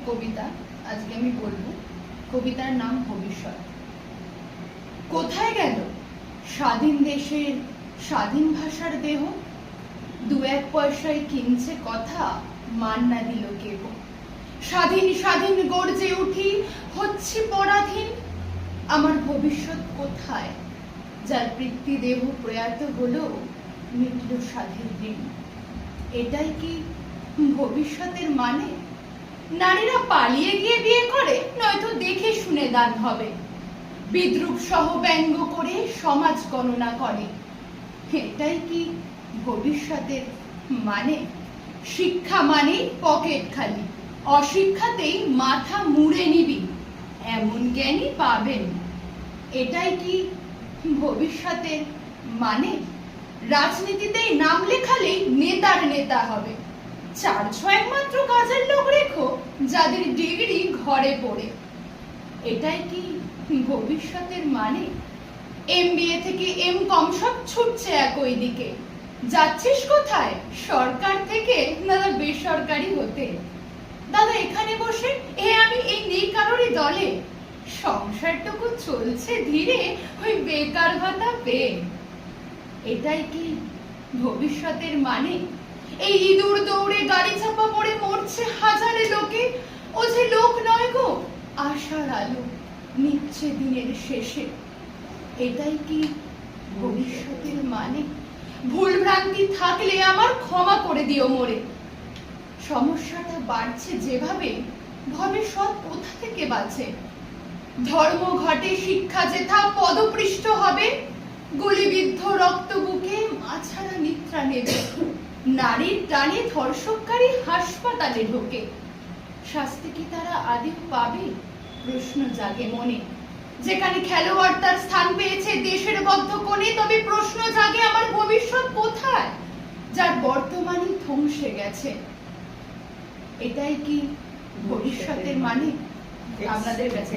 কবিতা আজকে আমি বলবো। কবিতার নাম ভবিষ্যৎ। কোথায় গেল স্বাধীন দেশের স্বাধীন ভাষার দেহ? দু এক পয়সায় কিনছে কথা, মান না দিল কেহ। স্বাধীন স্বাধীন গর্জে উঠি, হচ্ছি পরাধীন। আমার ভবিষ্যৎ কোথায়, যার পিতৃ দেহ প্রয়াত হলো, মিটল সাধের ঋণ? এটাই কি ভবিষ্যতের মানে? নারীরা পালিয়ে গিয়ে বিয়ে করে, নয়তো দেখে শুনে দান হবে। বিদ্রুপ সহ ব্যঙ্গ করে সমাজ গণনা করে। এটাই কি ভবিষ্যতের মানে? শিক্ষা মানে পকেট খালি, অশিক্ষাতেই মাথা মুড়ে নিবি, এমন জ্ঞানী পাবেন। এটাই কি ভবিষ্যতের মানে? রাজনীতিতেই নাম লেখালেই নেতার নেতা হবে। 4-6 মাত্র কাজের লোক রেখো, যাদের ডিগ্রি ঘরে পড়ে। এটাই কি ভবিষ্যতের মানে? MBA থেকে MCOM সব ছুটছে একই দিকে। যাচ্ছিস কোথায়? সরকার থেকে দাদা বেসরকারি হতে। দাদা এখানে বসে আমি এই নেই কারোরই দলে। সংসারটুকু চলছে ধীরে, ওই বেকার ভাতা পেয়ে। এটাই কি ভবিষ্যতের মানে? এই ইঁদুর দৌড়ে গাড়ি চাপা পড়ে মরছে হাজারে লোকে। ও যে লোক নয় গো, আশার আলো নিচ্ছে দিনের শেষে। এটাই কি ভবিষ্যতের মানে? ভুল ভ্রান্তি থাকলে আমার ক্ষমা করে দিও মোরে। সমস্যাটা বাড়ছে যেভাবে, ভবিষ্যৎ কোথা থেকে বাঁচে? ধর্ম ঘটে শিক্ষা যেথা পদপৃষ্ট হবে, গুলিবিদ্ধ রক্ত বুকে মাছাড়া নিদ্রা নেবে। নারীর টানে ধর্ষককারী হাসপাতালে ঢোকে। শাস্তি কি তারা আদেও পাবে? প্রশ্ন জাগে মনে। যেখানে খেলোয়াড় তার স্থান পেয়েছে দেশের বদ্ধ কোণে, তবে প্রশ্ন জাগে আমার ভবিষ্যৎ কোথায়, যার বর্তমানই ধ্বংসে গেছে? এটাই কি ভবিষ্যতের মানে? আপনাদের কাছে